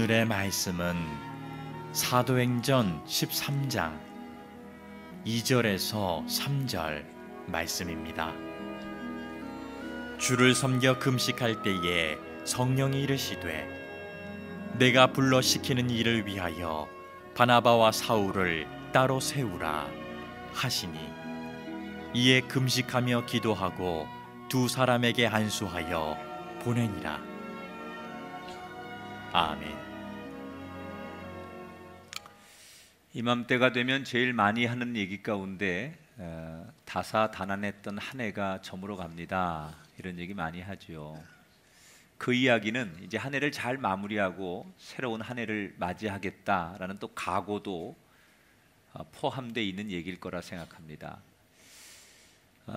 오늘의 말씀은 사도행전 13장 2절에서 3절 말씀입니다. 주를 섬겨 금식할 때에 성령이 이르시되 내가 불러 시키는 일을 위하여 바나바와 사울을 따로 세우라 하시니 이에 금식하며 기도하고 두 사람에게 안수하여 보내니라. 아멘. 이맘때가 되면 제일 많이 하는 얘기 가운데 다사다난했던 한 해가 저물어 갑니다, 이런 얘기 많이 하죠. 그 이야기는 이제 한 해를 잘 마무리하고 새로운 한 해를 맞이하겠다라는 또 각오도 포함되어 있는 얘기일 거라 생각합니다.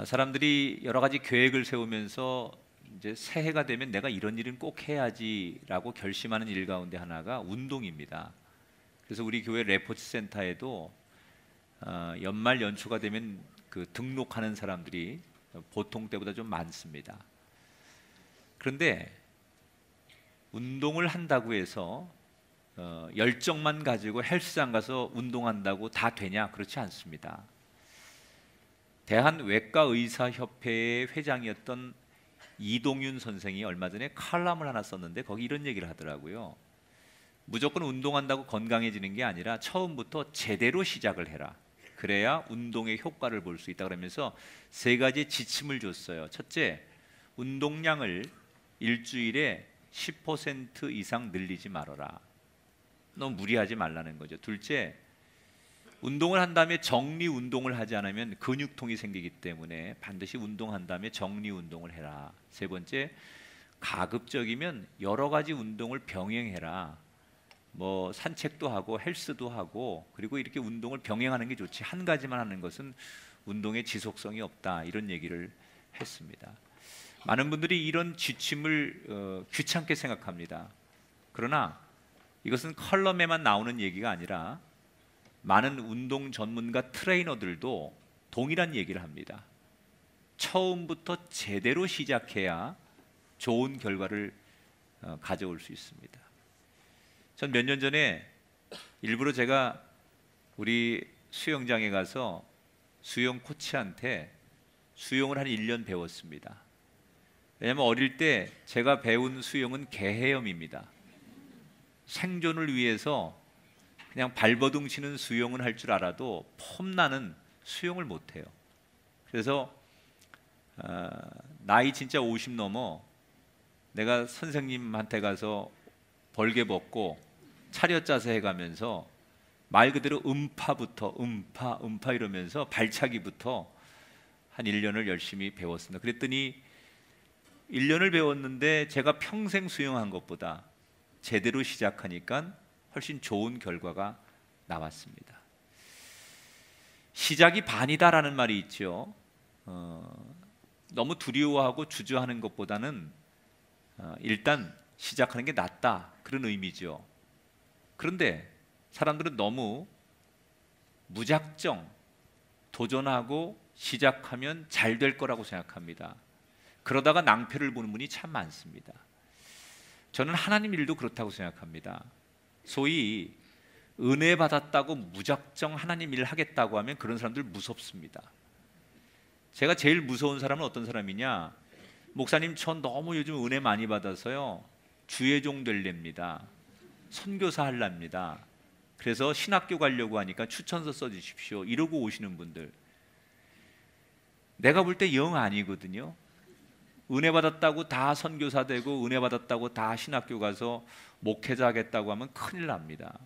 사람들이 여러 가지 계획을 세우면서 이제 새해가 되면 내가 이런 일은 꼭 해야지라고 결심하는 일 가운데 하나가 운동입니다. 그래서 우리 교회 레포츠 센터에도 연말 연초가 되면 그 등록하는 사람들이 보통 때보다 좀 많습니다. 그런데 운동을 한다고 해서 열정만 가지고 헬스장 가서 운동한다고 다 되냐? 그렇지 않습니다. 대한외과의사협회의 회장이었던 이동윤 선생이 얼마 전에 칼럼을 하나 썼는데 거기 이런 얘기를 하더라고요. 무조건 운동한다고 건강해지는 게 아니라 처음부터 제대로 시작을 해라. 그래야 운동의 효과를 볼 수 있다 그러면서 세 가지 지침을 줬어요. 첫째, 운동량을 일주일에 10% 이상 늘리지 말아라. 너무 무리하지 말라는 거죠. 둘째, 운동을 한 다음에 정리 운동을 하지 않으면 근육통이 생기기 때문에 반드시 운동한 다음에 정리 운동을 해라. 세 번째, 가급적이면 여러 가지 운동을 병행해라. 뭐 산책도 하고 헬스도 하고, 그리고 이렇게 운동을 병행하는 게 좋지 한 가지만 하는 것은 운동의 지속성이 없다, 이런 얘기를 했습니다. 많은 분들이 이런 지침을 귀찮게 생각합니다. 그러나 이것은 컬럼에만 나오는 얘기가 아니라 많은 운동 전문가 트레이너들도 동일한 얘기를 합니다. 처음부터 제대로 시작해야 좋은 결과를 가져올 수 있습니다. 전 몇 년 전에 일부러 제가 우리 수영장에 가서 수영 코치한테 수영을 한 1년 배웠습니다. 왜냐하면 어릴 때 제가 배운 수영은 개헤엄입니다. 생존을 위해서 그냥 발버둥 치는 수영은 할 줄 알아도 폼나는 수영을 못해요. 그래서 나이 진짜 50 넘어 내가 선생님한테 가서 벌개 벗고 차렷 자세 해가면서 말 그대로 음파부터 음파 이러면서 발차기부터 한 1년을 열심히 배웠습니다. 그랬더니 1년을 배웠는데 제가 평생 수영한 것보다 제대로 시작하니까 훨씬 좋은 결과가 나왔습니다. 시작이 반이다라는 말이 있죠. 너무 두려워하고 주저하는 것보다는 일단 시작하는 게 낫다, 그런 의미죠. 그런데 사람들은 너무 무작정 도전하고 시작하면 잘 될 거라고 생각합니다. 그러다가 낭패를 보는 분이 참 많습니다. 저는 하나님 일도 그렇다고 생각합니다. 소위 은혜 받았다고 무작정 하나님 일 하겠다고 하면 그런 사람들 무섭습니다. 제가 제일 무서운 사람은 어떤 사람이냐? 목사님, 전 너무 요즘 은혜 많이 받아서요 주의 종 될랍니다. 선교사 할랍니다. 그래서 신학교 가려고 하니까 추천서 써주십시오, 이러고 오시는 분들, 내가 볼 때 영 아니거든요. 은혜 받았다고 다 선교사 되고 은혜 받았다고 다 신학교 가서 목회자 하겠다고 하면 큰일 납니다.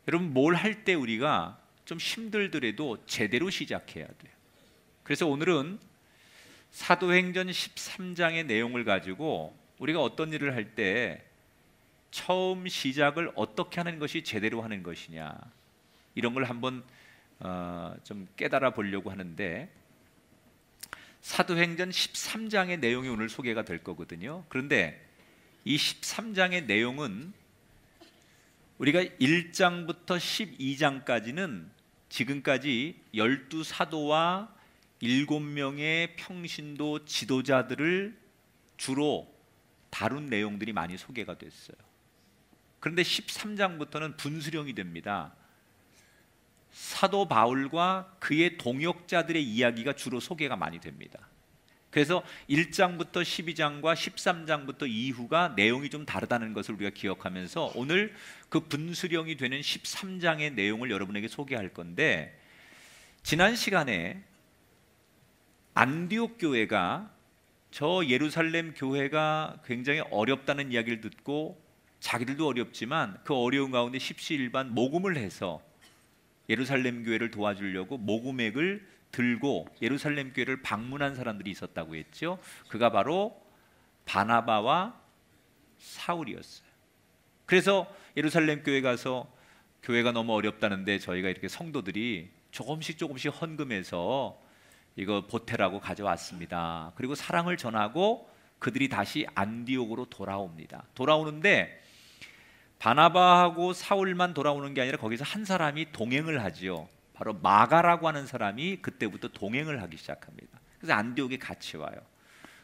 여러분, 뭘 할 때 우리가 좀 힘들더라도 제대로 시작해야 돼요. 그래서 오늘은 사도행전 13장의 내용을 가지고 우리가 어떤 일을 할 때 처음 시작을 어떻게 하는 것이 제대로 하는 것이냐, 이런 걸 한번 좀 깨달아 보려고 하는데, 사도행전 13장의 내용이 오늘 소개가 될 거거든요. 그런데 이 13장의 내용은 우리가 1장부터 12장까지는 지금까지 12사도와 7명의 평신도 지도자들을 주로 다룬 내용들이 많이 소개가 됐어요. 그런데 13장부터는 분수령이 됩니다. 사도 바울과 그의 동역자들의 이야기가 주로 소개가 많이 됩니다. 그래서 1장부터 12장과 13장부터 이후가 내용이 좀 다르다는 것을 우리가 기억하면서 오늘 그 분수령이 되는 13장의 내용을 여러분에게 소개할 건데, 지난 시간에 안디옥 교회가 저 예루살렘 교회가 굉장히 어렵다는 이야기를 듣고 자기들도 어렵지만 그 어려운 가운데 십시일반 모금을 해서 예루살렘 교회를 도와주려고 모금액을 들고 예루살렘 교회를 방문한 사람들이 있었다고 했죠. 그가 바로 바나바와 사울이었어요. 그래서 예루살렘 교회 가서 교회가 너무 어렵다는데 저희가 이렇게 성도들이 조금씩 헌금해서 이거 보태라고 가져왔습니다. 그리고 사랑을 전하고 그들이 다시 안디옥으로 돌아옵니다. 돌아오는데 바나바하고 사울만 돌아오는 게 아니라 거기서 한 사람이 동행을 하지요. 바로 마가라고 하는 사람이 그때부터 동행을 하기 시작합니다. 그래서 안디옥에 같이 와요.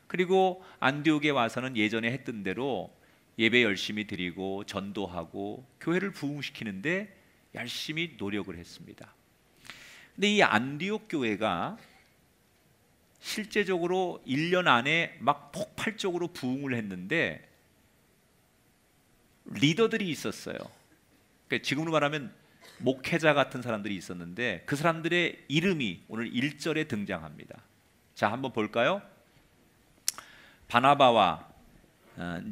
그리고 안디옥에 와서는 예전에 했던 대로 예배 열심히 드리고 전도하고 교회를 부흥시키는데 열심히 노력을 했습니다. 근데 이 안디옥 교회가 실제적으로 1년 안에 막 폭발적으로 부흥을 했는데 리더들이 있었어요. 그러니까 지금으로 말하면 목회자 같은 사람들이 있었는데 그 사람들의 이름이 오늘 1절에 등장합니다. 자, 한번 볼까요? 바나바와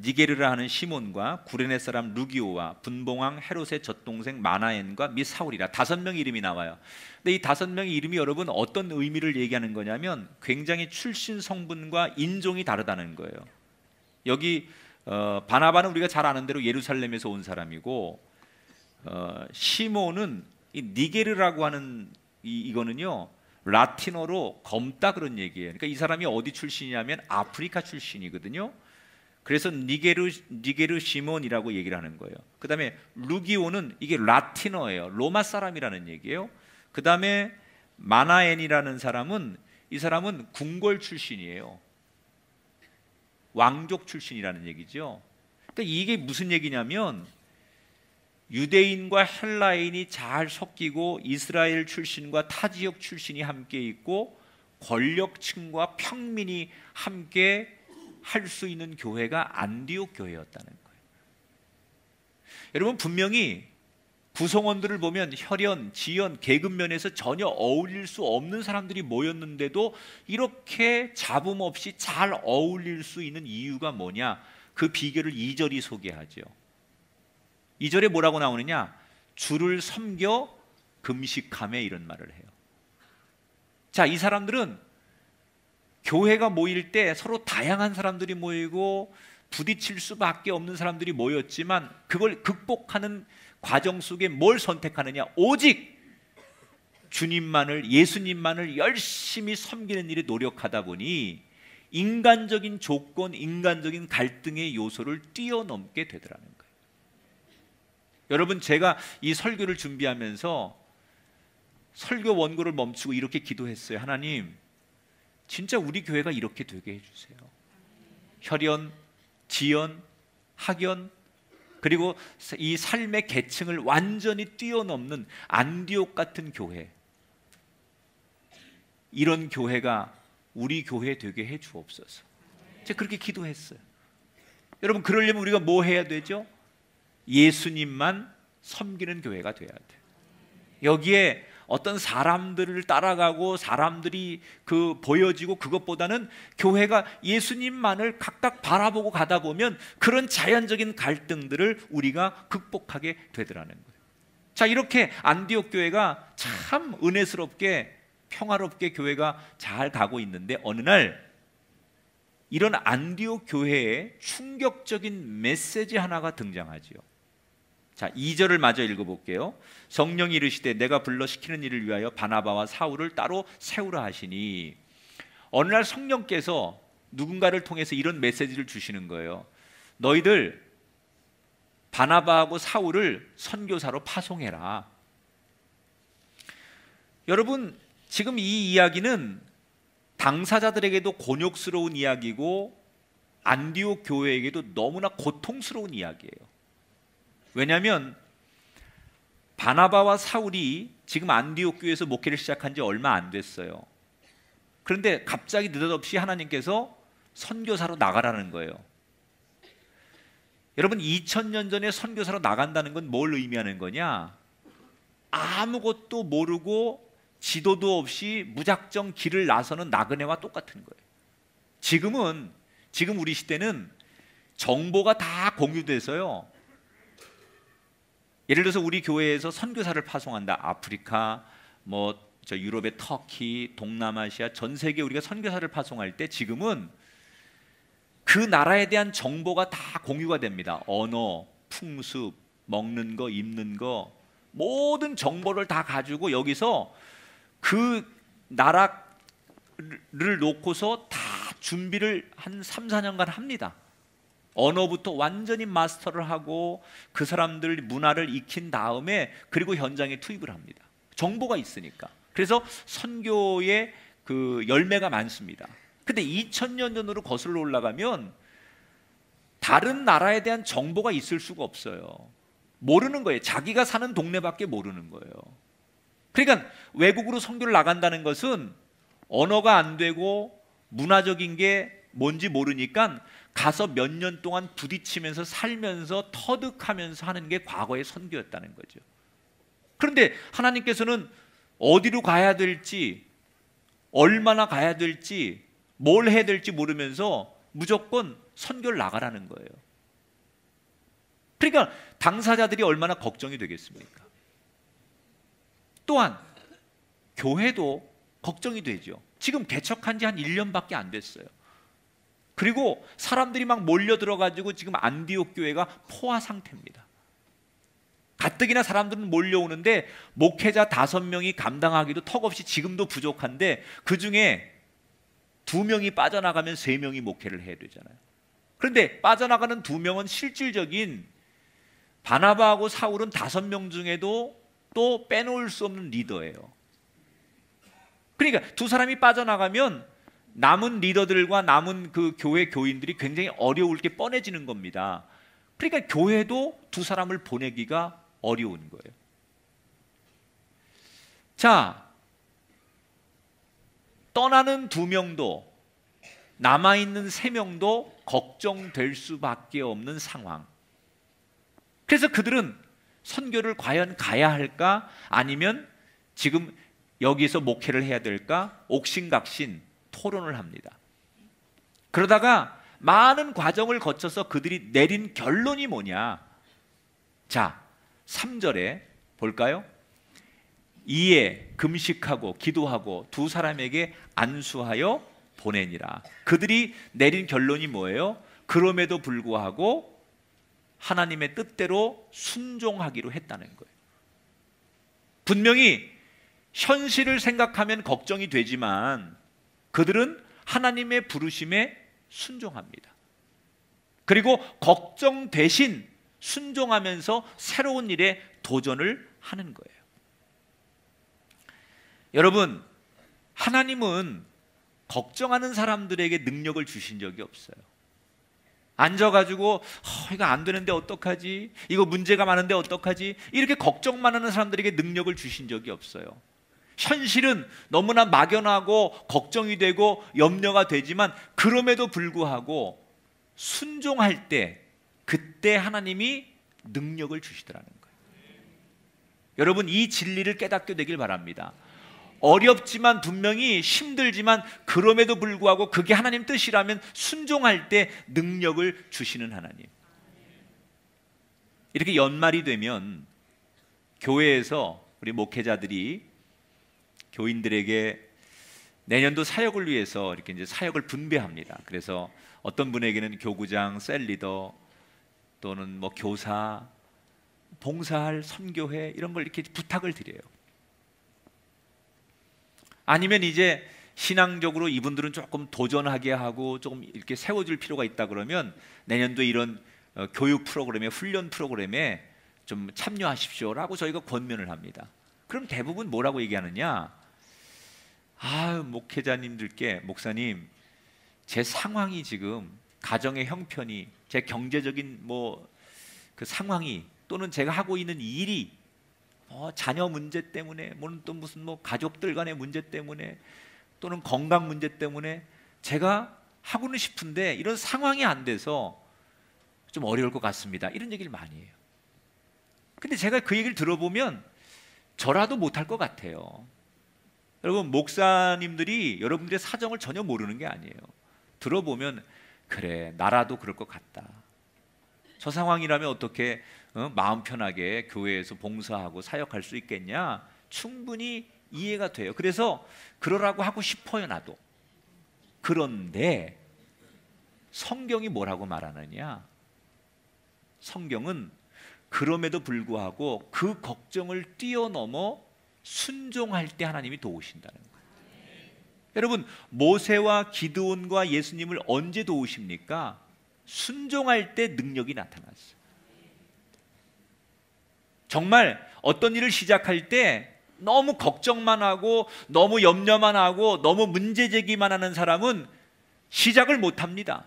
니게르라 하는 시몬과 구레네 사람 루기오와 분봉왕 헤롯의 젖동생 마나엔과 및 사울이라 5명의 이름이 나와요. 근데 이 5명의 이름이 여러분 어떤 의미를 얘기하는 거냐면 굉장히 출신 성분과 인종이 다르다는 거예요. 여기 바나바는 우리가 잘 아는 대로 예루살렘에서 온 사람이고 시몬은 이 니게르라고 하는 이거는요 라틴어로 검다 그런 얘기예요. 그러니까 이 사람이 어디 출신이냐면 아프리카 출신이거든요. 그래서 니게르 시몬이라고 얘기를 하는 거예요. 그 다음에 루기오는 이게 라틴어예요. 로마 사람이라는 얘기예요. 그 다음에 마나엔이라는 사람은 이 사람은 궁궐 출신이에요. 왕족 출신이라는 얘기죠. 그러니까 이게 무슨 얘기냐면 유대인과 헬라인이 잘 섞이고 이스라엘 출신과 타 지역 출신이 함께 있고 권력층과 평민이 함께 할 수 있는 교회가 안디옥 교회였다는 거예요. 여러분 분명히 구성원들을 보면 혈연, 지연, 계급 면에서 전혀 어울릴 수 없는 사람들이 모였는데도 이렇게 잡음 없이 잘 어울릴 수 있는 이유가 뭐냐? 그 비결을 2절이 소개하죠. 2절에 뭐라고 나오느냐? 주를 섬겨 금식하며 이런 말을 해요. 자, 이 사람들은 교회가 모일 때 서로 다양한 사람들이 모이고 부딪힐 수밖에 없는 사람들이 모였지만 그걸 극복하는 과정 속에 뭘 선택하느냐? 오직 주님만을, 예수님만을 열심히 섬기는 일에 노력하다 보니 인간적인 조건, 인간적인 갈등의 요소를 뛰어넘게 되더라는 거예요. 여러분 제가 이 설교를 준비하면서 설교 원고를 멈추고 이렇게 기도했어요. 하나님, 진짜 우리 교회가 이렇게 되게 해주세요. 혈연, 지연, 학연, 그리고 이 삶의 계층을 완전히 뛰어넘는 안디옥 같은 교회, 이런 교회가 우리 교회 되게 해 주옵소서. 제가 그렇게 기도했어요. 여러분 그러려면 우리가 뭐 해야 되죠? 예수님만 섬기는 교회가 돼야 돼요. 여기에 어떤 사람들을 따라가고 사람들이 그 보여지고 그것보다는 교회가 예수님만을 각각 바라보고 가다 보면 그런 자연적인 갈등들을 우리가 극복하게 되더라는 거예요. 자, 이렇게 안디옥 교회가 참 은혜스럽게 평화롭게 교회가 잘 가고 있는데 어느 날 이런 안디옥 교회에 충격적인 메시지 하나가 등장하지요. 자, 2절을 마저 읽어볼게요. 성령이 이르시되 내가 불러 시키는 일을 위하여 바나바와 사울을 따로 세우라 하시니, 어느 날 성령께서 누군가를 통해서 이런 메시지를 주시는 거예요. 너희들 바나바하고 사울을 선교사로 파송해라. 여러분 지금 이 이야기는 당사자들에게도 곤욕스러운 이야기고 안디옥 교회에게도 너무나 고통스러운 이야기예요. 왜냐하면 바나바와 사울이 지금 안디옥 교회에서 목회를 시작한 지 얼마 안 됐어요. 그런데 갑자기 느닷없이 하나님께서 선교사로 나가라는 거예요. 여러분, 2000년 전에 선교사로 나간다는 건 뭘 의미하는 거냐? 아무것도 모르고 지도도 없이 무작정 길을 나서는 나그네와 똑같은 거예요. 지금 우리 시대는 정보가 다 공유돼서요. 예를 들어서 우리 교회에서 선교사를 파송한다. 아프리카, 저 유럽의 터키, 동남아시아 전 세계 우리가 선교사를 파송할 때 지금은 그 나라에 대한 정보가 다 공유가 됩니다. 언어, 풍습, 먹는 거, 입는 거, 모든 정보를 다 가지고 여기서 그 나라를 놓고서 다 준비를 한 3, 4년간 합니다. 언어부터 완전히 마스터를 하고 그 사람들 문화를 익힌 다음에 그리고 현장에 투입을 합니다. 정보가 있으니까. 그래서 선교의 그 열매가 많습니다. 근데 2000년 전으로 거슬러 올라가면 다른 나라에 대한 정보가 있을 수가 없어요. 모르는 거예요. 자기가 사는 동네밖에 모르는 거예요. 그러니까 외국으로 선교를 나간다는 것은 언어가 안 되고 문화적인 게 뭔지 모르니까 가서 몇 년 동안 부딪히면서 살면서 터득하면서 하는 게 과거의 선교였다는 거죠. 그런데 하나님께서는 어디로 가야 될지, 얼마나 가야 될지, 뭘 해야 될지 모르면서 무조건 선교를 나가라는 거예요. 그러니까 당사자들이 얼마나 걱정이 되겠습니까? 또한 교회도 걱정이 되죠. 지금 개척한 지 한 1년밖에 안 됐어요. 그리고 사람들이 막 몰려 들어가지고 지금 안디옥 교회가 포화 상태입니다. 가뜩이나 사람들은 몰려오는데 목회자 5명이 감당하기도 턱없이 지금도 부족한데 그 중에 2명이 빠져나가면 3명이 목회를 해야 되잖아요. 그런데 빠져나가는 2명은 실질적인 바나바하고 사울은 5명 중에도 또 빼놓을 수 없는 리더예요. 그러니까 두 사람이 빠져나가면 남은 리더들과 남은 그 교회 교인들이 굉장히 어려울 게 뻔해지는 겁니다. 그러니까 교회도 두 사람을 보내기가 어려운 거예요. 자, 떠나는 2명도 남아있는 3명도 걱정될 수밖에 없는 상황. 그래서 그들은 선교를 과연 가야 할까? 아니면 지금 여기서 목회를 해야 될까? 옥신각신 토론을 합니다. 그러다가 많은 과정을 거쳐서 그들이 내린 결론이 뭐냐? 자, 3절에 볼까요? 이에 금식하고 기도하고 두 사람에게 안수하여 보내니라. 그들이 내린 결론이 뭐예요? 그럼에도 불구하고 하나님의 뜻대로 순종하기로 했다는 거예요. 분명히 현실을 생각하면 걱정이 되지만 그들은 하나님의 부르심에 순종합니다. 그리고 걱정 대신 순종하면서 새로운 일에 도전을 하는 거예요. 여러분, 하나님은 걱정하는 사람들에게 능력을 주신 적이 없어요. 앉아가지고 이거 안 되는데 어떡하지? 이거 문제가 많은데 어떡하지? 이렇게 걱정만 하는 사람들에게 능력을 주신 적이 없어요. 현실은 너무나 막연하고 걱정이 되고 염려가 되지만 그럼에도 불구하고 순종할 때 그때 하나님이 능력을 주시더라는 거예요. 여러분, 이 진리를 깨닫게 되길 바랍니다. 어렵지만 분명히 힘들지만 그럼에도 불구하고 그게 하나님 뜻이라면 순종할 때 능력을 주시는 하나님. 이렇게 연말이 되면 교회에서 우리 목회자들이 교인들에게 내년도 사역을 위해서 이렇게 이제 사역을 분배합니다. 그래서 어떤 분에게는 교구장, 셀리더 또는 뭐 교사, 봉사할 선교회 이런 걸 이렇게 부탁을 드려요. 아니면 이제 신앙적으로 이분들은 조금 도전하게 하고 조금 이렇게 세워줄 필요가 있다 그러면 내년도 이런 교육 프로그램에 훈련 프로그램에 좀 참여하십시오라고 저희가 권면을 합니다. 그럼 대부분 뭐라고 얘기하느냐? 목회자님들께 목사님, 제 상황이 지금 가정의 형편이 제 경제적인 그 상황이 또는 제가 하고 있는 일이 자녀 문제 때문에, 또 무슨 가족들 간의 문제 때문에, 또는 건강 문제 때문에 제가 하고는 싶은데 이런 상황이 안 돼서 좀 어려울 것 같습니다. 이런 얘기를 많이 해요. 근데 제가 그 얘기를 들어보면 저라도 못할 것 같아요. 여러분, 목사님들이 여러분들의 사정을 전혀 모르는 게 아니에요. 들어보면 그래, 나라도 그럴 것 같다. 저 상황이라면 어떻게 마음 편하게 교회에서 봉사하고 사역할 수 있겠냐? 충분히 이해가 돼요. 그래서 그러라고 하고 싶어요, 나도. 그런데 성경이 뭐라고 말하느냐? 성경은 그럼에도 불구하고 그 걱정을 뛰어넘어 순종할 때 하나님이 도우신다는 거예요. 여러분, 모세와 기드온과 예수님을 언제 도우십니까? 순종할 때 능력이 나타났어요. 정말 어떤 일을 시작할 때 너무 걱정만 하고 너무 염려만 하고 너무 문제 제기만 하는 사람은 시작을 못 합니다.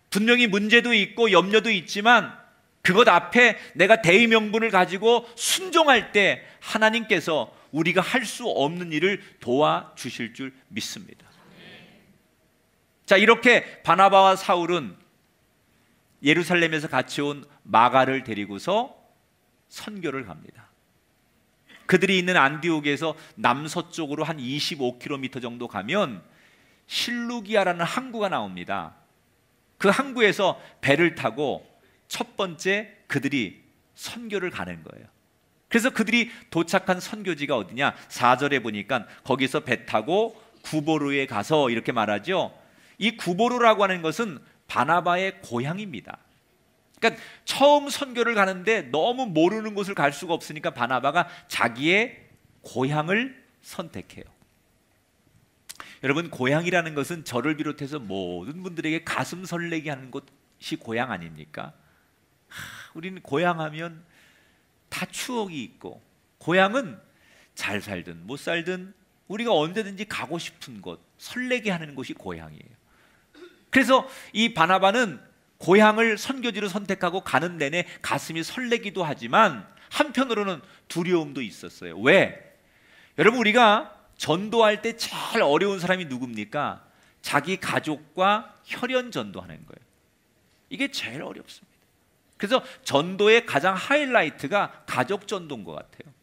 분명히 문제도 있고 염려도 있지만 그것 앞에 내가 대의 명분을 가지고 순종할 때 하나님께서 우리가 할 수 없는 일을 도와주실 줄 믿습니다. 자, 이렇게 바나바와 사울은 예루살렘에서 같이 온 마가를 데리고서 선교를 갑니다. 그들이 있는 안디옥에서 남서쪽으로 한 25km 정도 가면 실루기아라는 항구가 나옵니다. 그 항구에서 배를 타고 첫 번째 그들이 선교를 가는 거예요. 그래서 그들이 도착한 선교지가 어디냐? 4절에 보니까 거기서 배 타고 구보로에 가서 이렇게 말하죠. 이 구보로라고 하는 것은 바나바의 고향입니다. 그러니까 처음 선교를 가는데 너무 모르는 곳을 갈 수가 없으니까 바나바가 자기의 고향을 선택해요. 여러분, 고향이라는 것은 저를 비롯해서 모든 분들에게 가슴 설레게 하는 곳이 고향 아닙니까? 우리는 고향하면 다 추억이 있고, 고향은 잘 살든 못 살든 우리가 언제든지 가고 싶은 곳, 설레게 하는 곳이 고향이에요. 그래서 이 바나바는 고향을 선교지로 선택하고 가는 내내 가슴이 설레기도 하지만 한편으로는 두려움도 있었어요. 왜? 여러분, 우리가 전도할 때 제일 어려운 사람이 누굽니까? 자기 가족과 혈연 전도하는 거예요. 이게 제일 어렵습니다. 그래서 전도의 가장 하이라이트가 가족 전도인 것 같아요.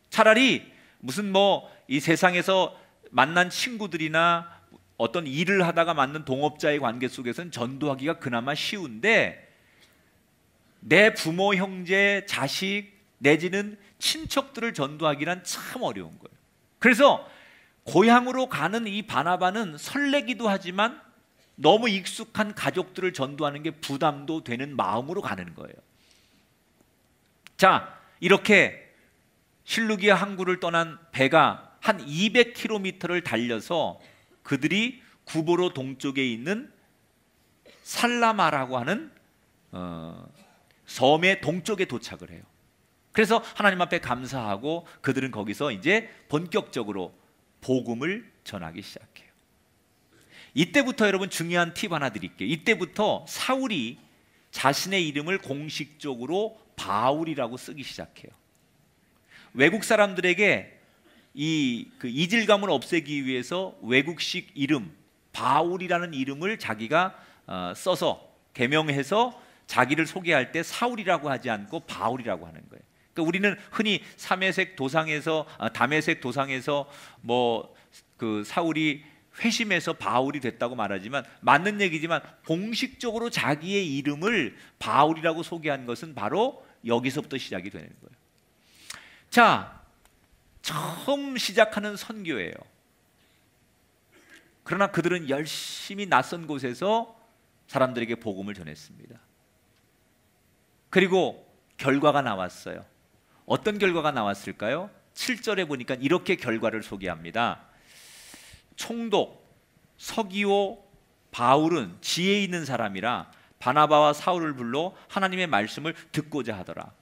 차라리 무슨 이 세상에서 만난 친구들이나 어떤 일을 하다가 만난 동업자의 관계 속에서는 전도하기가 그나마 쉬운데, 내 부모, 형제, 자식 내지는 친척들을 전도하기란 참 어려운 거예요. 그래서 고향으로 가는 이 바나바는 설레기도 하지만 너무 익숙한 가족들을 전도하는 게 부담도 되는 마음으로 가는 거예요. 자, 이렇게 실루기아 항구를 떠난 배가 한 200km를 달려서 그들이 구보로 동쪽에 있는 살라마라고 하는 섬의 동쪽에 도착을 해요. 그래서 하나님 앞에 감사하고 그들은 거기서 이제 본격적으로 복음을 전하기 시작해요. 이때부터 여러분 중요한 팁 하나 드릴게요. 이때부터 사울이 자신의 이름을 공식적으로 바울이라고 쓰기 시작해요. 외국 사람들에게 그 이질감을 없애기 위해서 외국식 이름 바울이라는 이름을 자기가 써서 개명해서 자기를 소개할 때 사울이라고 하지 않고 바울이라고 하는 거예요. 그러니까 우리는 흔히 담에색 도상에서 그 사울이 회심해서 바울이 됐다고 말하지만 맞는 얘기지만 공식적으로 자기의 이름을 바울이라고 소개한 것은 바로 여기서부터 시작이 되는 거예요. 자, 처음 시작하는 선교예요. 그러나 그들은 열심히 낯선 곳에서 사람들에게 복음을 전했습니다. 그리고 결과가 나왔어요. 어떤 결과가 나왔을까요? 7절에 보니까 이렇게 결과를 소개합니다. 총독 서기오 바울은 지혜 있는 사람이라 바나바와 사울을 불러 하나님의 말씀을 듣고자 하더라.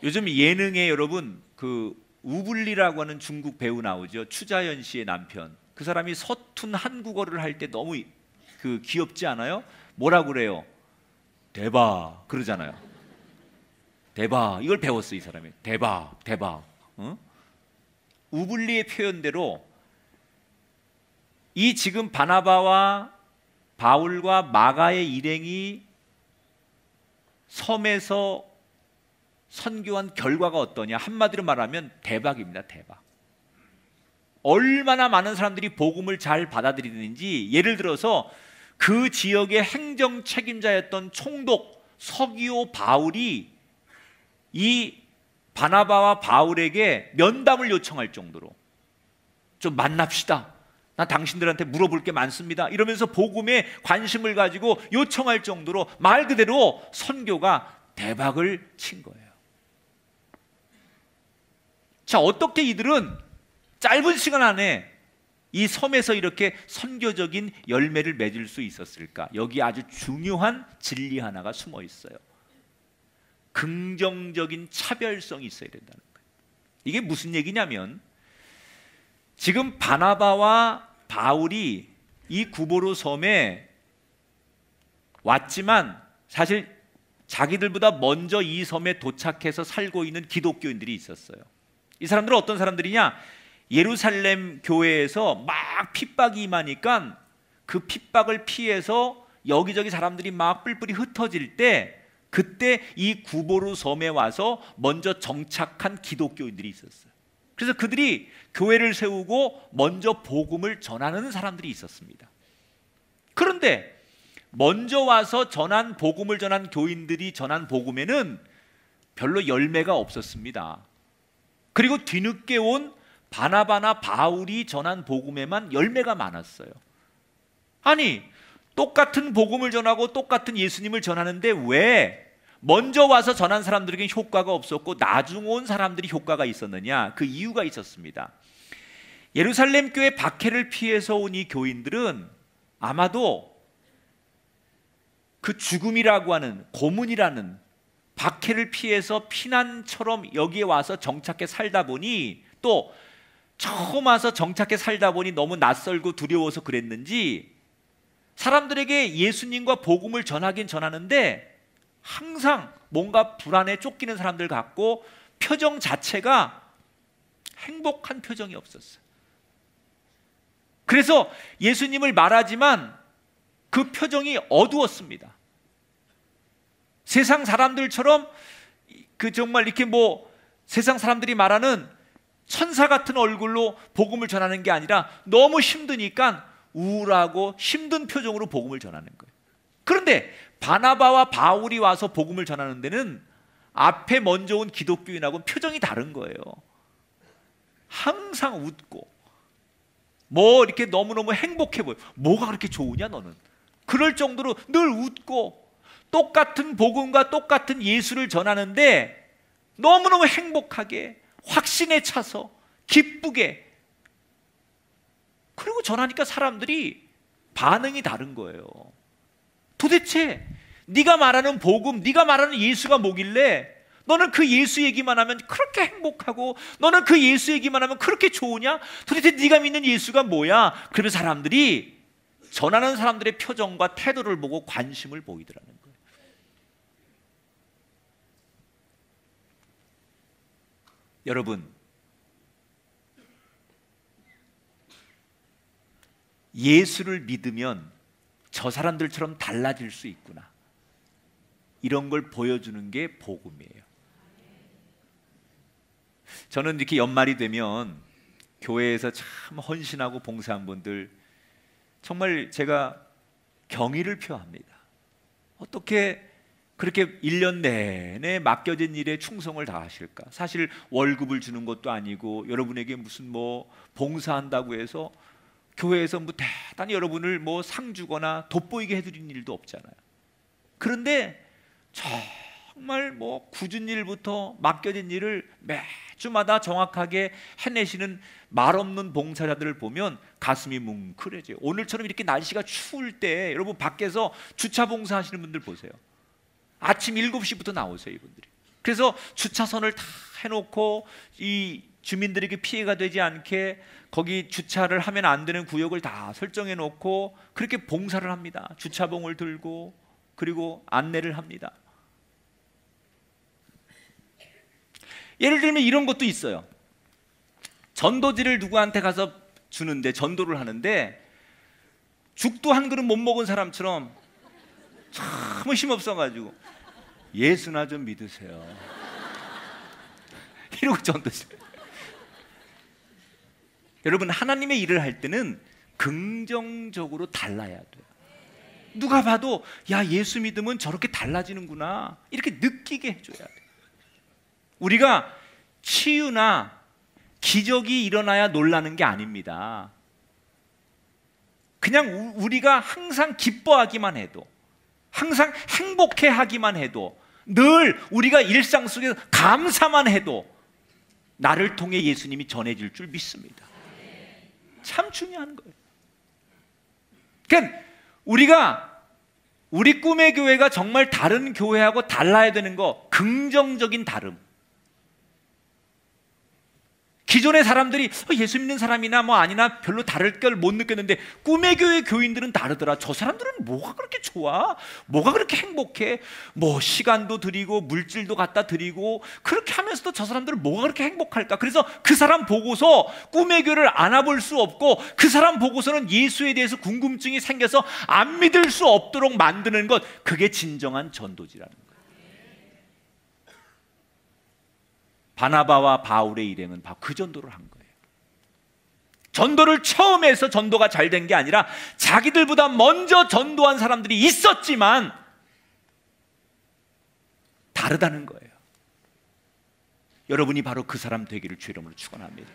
요즘 예능에 여러분 그 우블리라고 하는 중국 배우 나오죠. 추자연 씨의 남편. 그 사람이 서툰 한국어를 할 때 너무 귀엽지 않아요? 뭐라고 그래요? 대박 그러잖아요. 대박. 이걸 배웠어, 이 사람이. 대박, 대박. 어? 우블리의 표현대로 이 지금 바나바와 바울과 마가의 일행이 섬에서 선교한 결과가 어떠냐? 한마디로 말하면 대박입니다. 대박. 얼마나 많은 사람들이 복음을 잘 받아들이는지, 예를 들어서 그 지역의 행정 책임자였던 총독 서기오 바울이 이 바나바와 바울에게 면담을 요청할 정도로, 좀 만납시다, 나 당신들한테 물어볼 게 많습니다, 이러면서 복음에 관심을 가지고 요청할 정도로 말 그대로 선교가 대박을 친 거예요. 자, 어떻게 이들은 짧은 시간 안에 이 섬에서 이렇게 선교적인 열매를 맺을 수 있었을까? 여기 아주 중요한 진리 하나가 숨어 있어요. 긍정적인 차별성이 있어야 된다는 거예요. 이게 무슨 얘기냐면, 지금 바나바와 바울이 이 구보로 섬에 왔지만 사실 자기들보다 먼저 이 섬에 도착해서 살고 있는 기독교인들이 있었어요. 이 사람들은 어떤 사람들이냐? 예루살렘 교회에서 막 핍박이 임하니까 그 핍박을 피해서 여기저기 사람들이 막 뿔뿔이 흩어질 때, 그때 이 구보로 섬에 와서 먼저 정착한 기독교인들이 있었어요. 그래서 그들이 교회를 세우고 먼저 복음을 전하는 사람들이 있었습니다. 그런데 먼저 와서 전한 복음을 전한 교인들이 전한 복음에는 별로 열매가 없었습니다. 그리고 뒤늦게 온 바나바나 바울이 전한 복음에만 열매가 많았어요. 아니, 똑같은 복음을 전하고 똑같은 예수님을 전하는데 왜 먼저 와서 전한 사람들에게는 효과가 없었고 나중 온 사람들이 효과가 있었느냐? 그 이유가 있었습니다. 예루살렘 교회 박해를 피해서 온 이 교인들은 아마도 그 죽음이라고 하는, 고문이라는 박해를 피해서 피난처럼 여기에 와서 정착해 살다 보니, 또 처음 와서 정착해 살다 보니 너무 낯설고 두려워서 그랬는지 사람들에게 예수님과 복음을 전하긴 전하는데 항상 뭔가 불안에 쫓기는 사람들 같고 표정 자체가 행복한 표정이 없었어요. 그래서 예수님을 말하지만 그 표정이 어두웠습니다. 세상 사람들처럼 정말 이렇게 세상 사람들이 말하는 천사 같은 얼굴로 복음을 전하는 게 아니라 너무 힘드니까 우울하고 힘든 표정으로 복음을 전하는 거예요. 그런데 바나바와 바울이 와서 복음을 전하는 데는 앞에 먼저 온 기독교인하고는 표정이 다른 거예요. 항상 웃고 이렇게 너무너무 행복해 보여. 뭐가 그렇게 좋으냐 너는? 그럴 정도로 늘 웃고 똑같은 복음과 똑같은 예수를 전하는데 너무너무 행복하게, 확신에 차서 기쁘게, 그리고 전하니까 사람들이 반응이 다른 거예요. 도대체 네가 말하는 복음, 네가 말하는 예수가 뭐길래 너는 그 예수 얘기만 하면 그렇게 행복하고 너는 그 예수 얘기만 하면 그렇게 좋으냐? 도대체 네가 믿는 예수가 뭐야? 그러면 사람들이, 전하는 사람들의 표정과 태도를 보고 관심을 보이더라는 거예요. 여러분, 예수를 믿으면 저 사람들처럼 달라질 수 있구나, 이런 걸 보여주는 게 복음이에요. 저는 이렇게 연말이 되면 교회에서 참 헌신하고 봉사한 분들 정말 제가 경의를 표합니다. 어떻게 그렇게 1년 내내 맡겨진 일에 충성을 다하실까? 사실 월급을 주는 것도 아니고 여러분에게 무슨 봉사한다고 해서 교회에서 대단히 여러분을 상 주거나 돋보이게 해드리는 일도 없잖아요. 그런데 정말 굳은 일부터 맡겨진 일을 매주마다 정확하게 해내시는 말없는 봉사자들을 보면 가슴이 뭉클해져요. 오늘처럼 이렇게 날씨가 추울 때 여러분 밖에서 주차 봉사하시는 분들 보세요. 아침 7시부터 나오세요, 이분들이. 그래서 주차선을 다 해놓고 이 주민들에게 피해가 되지 않게 거기 주차를 하면 안 되는 구역을 다 설정해 놓고 그렇게 봉사를 합니다. 주차봉을 들고, 그리고 안내를 합니다. 예를 들면 이런 것도 있어요. 전도지를 누구한테 가서 주는데, 전도를 하는데 죽도 한 그릇 못 먹은 사람처럼 참 힘없어가지고 예수나 좀 믿으세요 이러고 전도지. 여러분, 하나님의 일을 할 때는 긍정적으로 달라야 돼요. 누가 봐도 야, 예수 믿으면 저렇게 달라지는구나 이렇게 느끼게 해줘야 돼요. 우리가 치유나 기적이 일어나야 놀라는 게 아닙니다. 그냥 우리가 항상 기뻐하기만 해도, 항상 행복해하기만 해도, 늘 우리가 일상 속에서 감사만 해도 나를 통해 예수님이 전해질 줄 믿습니다. 참 중요한 거예요. 그러니까 우리 꿈의 교회가 정말 다른 교회하고 달라야 되는 거, 긍정적인 다름. 기존의 사람들이 예수 믿는 사람이나 뭐 아니나 별로 다를 걸 못 느꼈는데 꿈의 교회 교인들은 다르더라. 저 사람들은 뭐가 그렇게 좋아? 뭐가 그렇게 행복해? 뭐 시간도 드리고 물질도 갖다 드리고 그렇게 하면서도 저 사람들은 뭐가 그렇게 행복할까? 그래서 그 사람 보고서 꿈의 교회를 안아볼 수 없고, 그 사람 보고서는 예수에 대해서 궁금증이 생겨서 안 믿을 수 없도록 만드는 것, 그게 진정한 전도지라는 거예요. 바나바와 바울의 일행은 바로 그 전도를 한 거예요. 전도를 처음 해서 전도가 잘 된 게 아니라 자기들보다 먼저 전도한 사람들이 있었지만 다르다는 거예요. 여러분이 바로 그 사람 되기를 주의 이름으로 축원합니다.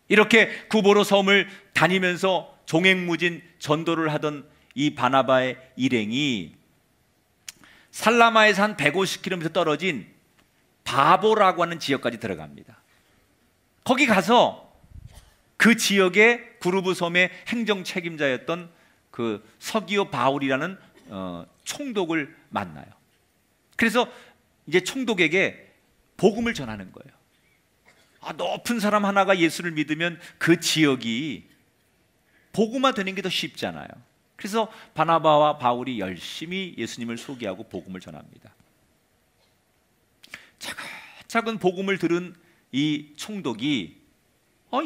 이렇게 구보로 섬을 다니면서 종횡무진 전도를 하던 이 바나바의 일행이 살라마에서 한 150km 떨어진 바보라고 하는 지역까지 들어갑니다. 거기 가서 그 지역의 구르브 섬의 행정 책임자였던 그 서기오 바울이라는 총독을 만나요. 그래서 이제 총독에게 복음을 전하는 거예요. 높은 사람 하나가 예수를 믿으면 그 지역이 복음화 되는 게 더 쉽잖아요. 그래서 바나바와 바울이 열심히 예수님을 소개하고 복음을 전합니다. 차근차근 복음을 들은 이 총독이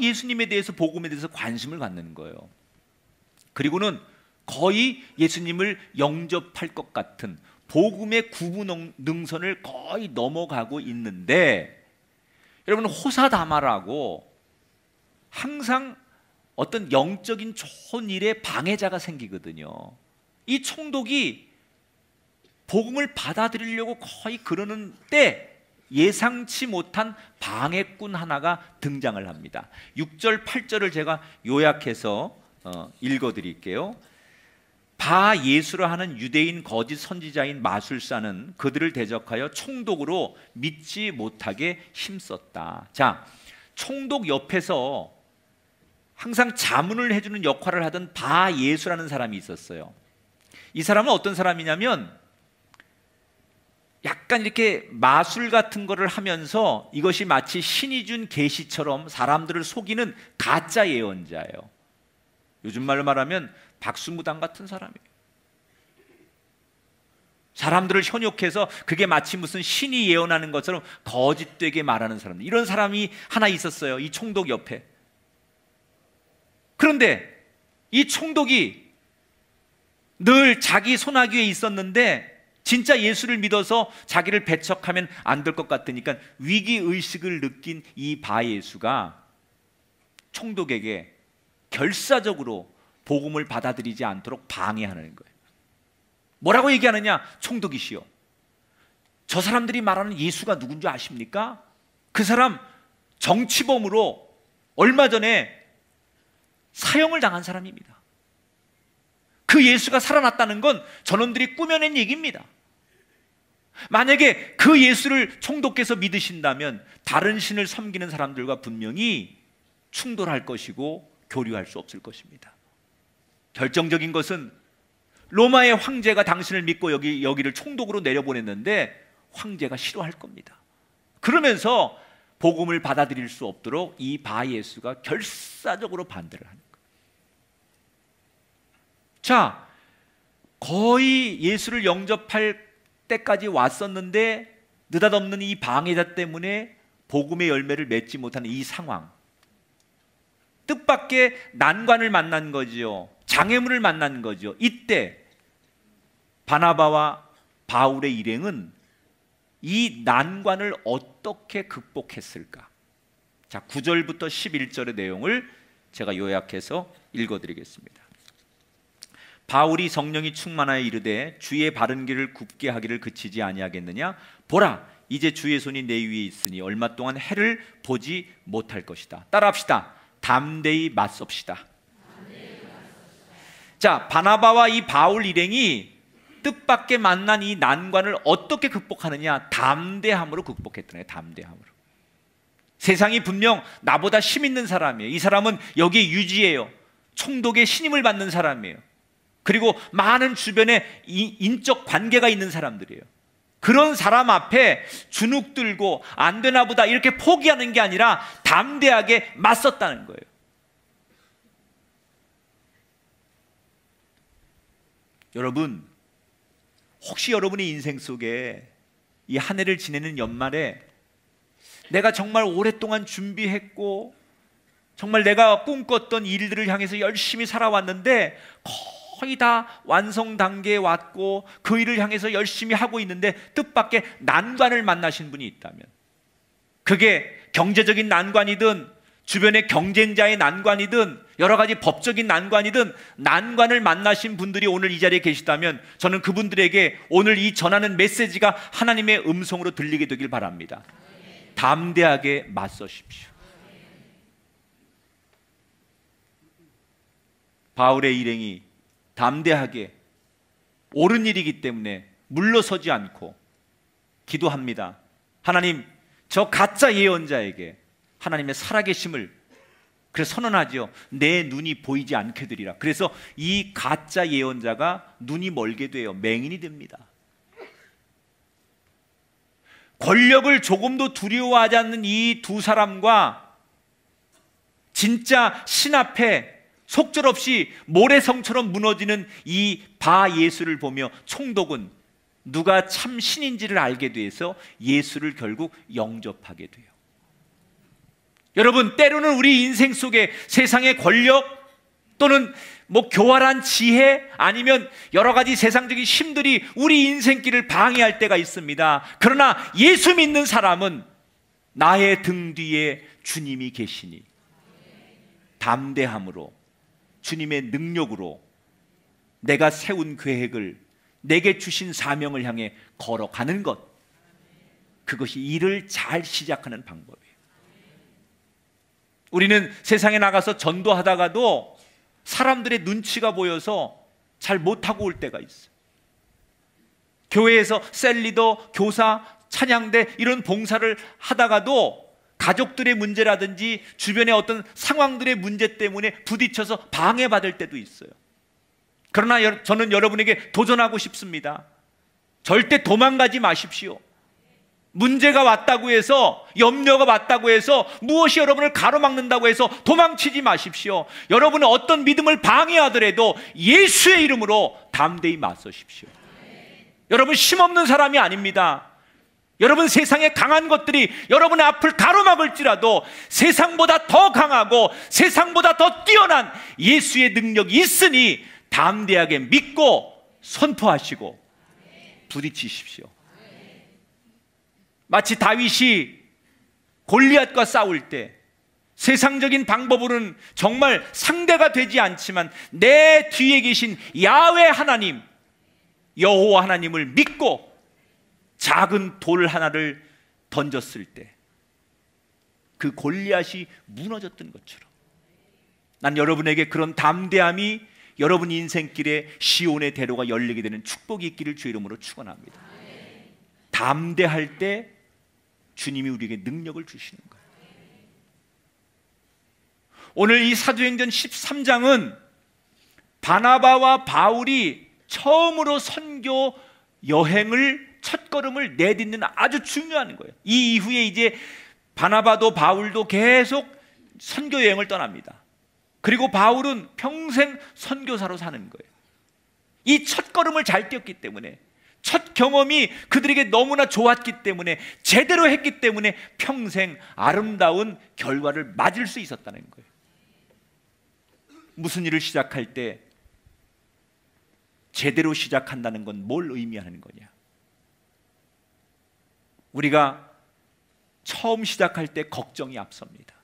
예수님에 대해서, 복음에 대해서 관심을 갖는 거예요. 그리고는 거의 예수님을 영접할 것 같은 복음의 구분능선을 거의 넘어가고 있는데, 여러분, 호사다마라고 항상 어떤 영적인 좋은 일에 방해자가 생기거든요. 이 총독이 복음을 받아들이려고 거의 그러는 때 예상치 못한 방해꾼 하나가 등장을 합니다. 6절, 8절을 제가 요약해서 읽어드릴게요. 바 예수라 하는 유대인 거짓 선지자인 마술사는 그들을 대적하여 총독으로 믿지 못하게 힘썼다. 자, 총독 옆에서 항상 자문을 해주는 역할을 하던 바 예수라는 사람이 있었어요. 이 사람은 어떤 사람이냐면 약간 이렇게 마술 같은 거를 하면서 이것이 마치 신이 준 계시처럼 사람들을 속이는 가짜 예언자예요. 요즘 말로 말하면 박수무당 같은 사람이에요. 사람들을 현혹해서 그게 마치 무슨 신이 예언하는 것처럼 거짓되게 말하는 사람들, 이런 사람이 하나 있었어요, 이 총독 옆에. 그런데 이 총독이 늘 자기 손아귀에 있었는데 진짜 예수를 믿어서 자기를 배척하면 안 될 것 같으니까 위기의식을 느낀 이 바예수가 총독에게 결사적으로 복음을 받아들이지 않도록 방해하는 거예요. 뭐라고 얘기하느냐? 총독이시여, 저 사람들이 말하는 예수가 누군지 아십니까? 그 사람 정치범으로 얼마 전에 사형을 당한 사람입니다. 그 예수가 살아났다는 건 저놈들이 꾸며낸 얘기입니다. 만약에 그 예수를 총독께서 믿으신다면 다른 신을 섬기는 사람들과 분명히 충돌할 것이고 교류할 수 없을 것입니다. 결정적인 것은 로마의 황제가 당신을 믿고 여기를 총독으로 내려보냈는데 황제가 싫어할 겁니다. 그러면서 복음을 받아들일 수 없도록 이 바예수가 결사적으로 반대를 하는 거예요. 자, 거의 예수를 영접할 때까지 왔었는데 느닷없는 이 방해자 때문에 복음의 열매를 맺지 못하는 이 상황, 뜻밖의 난관을 만난 거지요. 장애물을 만난 거죠. 이때 바나바와 바울의 일행은 이 난관을 어떻게 극복했을까? 자, 9절부터 11절의 내용을 제가 요약해서 읽어드리겠습니다. 바울이 성령이 충만하여 이르되 주의 바른 길을 굽게 하기를 그치지 아니하겠느냐? 보라, 이제 주의 손이 내 위에 있으니 얼마 동안 해를 보지 못할 것이다. 따라합시다. 담대히 맞섭시다. 자, 바나바와 이 바울 일행이 뜻밖의 만난 이 난관을 어떻게 극복하느냐? 담대함으로 극복했더래요. 담대함으로. 세상이 분명 나보다 힘 있는 사람이에요. 이 사람은 여기에 유지예요. 총독의 신임을 받는 사람이에요. 그리고 많은 주변에 인적 관계가 있는 사람들이에요. 그런 사람 앞에 주눅 들고 안 되나 보다 이렇게 포기하는 게 아니라 담대하게 맞섰다는 거예요. 여러분, 혹시 여러분의 인생 속에 이 한 해를 지내는 연말에 내가 정말 오랫동안 준비했고 정말 내가 꿈꿨던 일들을 향해서 열심히 살아왔는데 거의 다 완성 단계에 왔고 그 일을 향해서 열심히 하고 있는데 뜻밖의 난관을 만나신 분이 있다면, 그게 경제적인 난관이든 주변의 경쟁자의 난관이든 여러 가지 법적인 난관이든 난관을 만나신 분들이 오늘 이 자리에 계시다면 저는 그분들에게 오늘 이 전하는 메시지가 하나님의 음성으로 들리게 되길 바랍니다. 담대하게 맞서십시오. 바울의 일행이 담대하게 옳은 일이기 때문에 물러서지 않고 기도합니다. 하나님, 저 가짜 예언자에게 하나님의 살아계심을 그래서 선언하죠. 내 눈이 보이지 않게 되리라. 그래서 이 가짜 예언자가 눈이 멀게 돼요. 맹인이 됩니다. 권력을 조금도 두려워하지 않는 이 두 사람과 진짜 신 앞에 속절없이 모래성처럼 무너지는 이 바 예수를 보며 총독은 누가 참 신인지를 알게 돼서 예수를 결국 영접하게 돼요. 여러분, 때로는 우리 인생 속에 세상의 권력 또는 교활한 지혜 아니면 여러 가지 세상적인 힘들이 우리 인생길을 방해할 때가 있습니다. 그러나 예수 믿는 사람은 나의 등 뒤에 주님이 계시니 담대함으로 주님의 능력으로 내가 세운 계획을, 내게 주신 사명을 향해 걸어가는 것, 그것이 일을 잘 시작하는 방법이에요. 우리는 세상에 나가서 전도하다가도 사람들의 눈치가 보여서 잘 못하고 올 때가 있어요. 교회에서 셀리더, 교사, 찬양대 이런 봉사를 하다가도 가족들의 문제라든지 주변의 어떤 상황들의 문제 때문에 부딪혀서 방해받을 때도 있어요. 그러나 저는 여러분에게 도전하고 싶습니다. 절대 도망가지 마십시오. 문제가 왔다고 해서, 염려가 왔다고 해서, 무엇이 여러분을 가로막는다고 해서 도망치지 마십시오. 여러분은 어떤 믿음을 방해하더라도 예수의 이름으로 담대히 맞서십시오. 여러분 힘없는 사람이 아닙니다. 여러분 세상에 강한 것들이 여러분의 앞을 가로막을지라도 세상보다 더 강하고 세상보다 더 뛰어난 예수의 능력이 있으니 담대하게 믿고 선포하시고 부딪히십시오. 마치 다윗이 골리앗과 싸울 때 세상적인 방법으로는 정말 상대가 되지 않지만 내 뒤에 계신 야훼 하나님, 여호와 하나님을 믿고 작은 돌 하나를 던졌을 때 그 골리앗이 무너졌던 것처럼 난 여러분에게 그런 담대함이 여러분 인생길에 시온의 대로가 열리게 되는 축복이 있기를 주 이름으로 축원합니다. 담대할 때 주님이 우리에게 능력을 주시는 거예요. 오늘 이 사도행전 13장은 바나바와 바울이 처음으로 선교 여행을 첫걸음을 내딛는 아주 중요한 거예요. 이 이후에 이제 바나바도 바울도 계속 선교 여행을 떠납니다. 그리고 바울은 평생 선교사로 사는 거예요. 이 첫걸음을 잘 뛰었기 때문에 첫 경험이 그들에게 너무나 좋았기 때문에, 제대로 했기 때문에 평생 아름다운 결과를 맞을 수 있었다는 거예요. 무슨 일을 시작할 때 제대로 시작한다는 건 뭘 의미하는 거냐? 우리가 처음 시작할 때 걱정이 앞섭니다.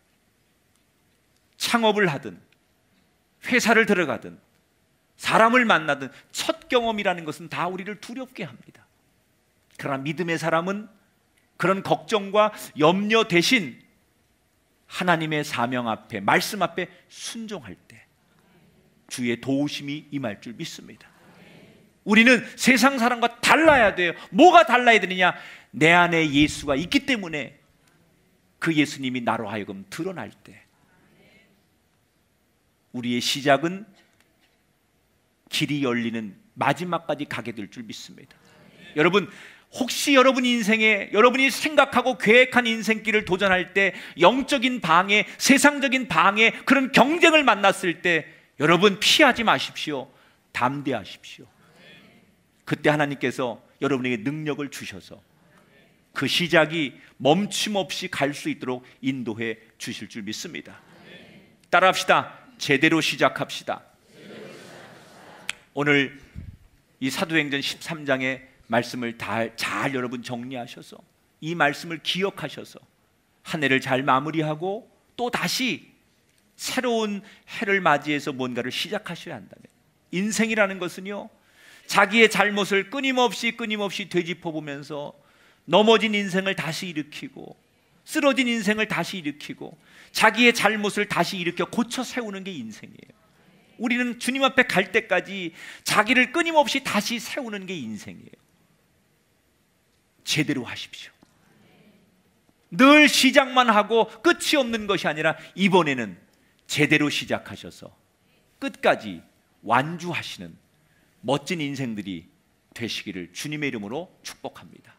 창업을 하든 회사를 들어가든 사람을 만나든 첫 경험이라는 것은 다 우리를 두렵게 합니다. 그러나 믿음의 사람은 그런 걱정과 염려 대신 하나님의 사명 앞에, 말씀 앞에 순종할 때 주의 도우심이 임할 줄 믿습니다. 우리는 세상 사람과 달라야 돼요. 뭐가 달라야 되느냐? 내 안에 예수가 있기 때문에 그 예수님이 나로 하여금 드러날 때 우리의 시작은 길이 열리는 마지막까지 가게 될 줄 믿습니다. 여러분, 혹시 여러분 인생에 여러분이 생각하고 계획한 인생길을 도전할 때 영적인 방해, 세상적인 방해, 그런 경쟁을 만났을 때 여러분 피하지 마십시오. 담대하십시오. 그때 하나님께서 여러분에게 능력을 주셔서 그 시작이 멈춤없이 갈 수 있도록 인도해 주실 줄 믿습니다. 따라합시다. 제대로 시작합시다. 오늘 이 사도행전 13장의 말씀을 잘 여러분 정리하셔서 이 말씀을 기억하셔서 한 해를 잘 마무리하고 또 다시 새로운 해를 맞이해서 뭔가를 시작하셔야 한다면, 인생이라는 것은요, 자기의 잘못을 끊임없이 되짚어 보면서 넘어진 인생을 다시 일으키고 쓰러진 인생을 다시 일으키고 자기의 잘못을 다시 일으켜 고쳐 세우는 게 인생이에요. 우리는 주님 앞에 갈 때까지 자기를 끊임없이 다시 세우는 게 인생이에요. 제대로 하십시오. 늘 시작만 하고 끝이 없는 것이 아니라 이번에는 제대로 시작하셔서 끝까지 완주하시는 멋진 인생들이 되시기를 주님의 이름으로 축복합니다.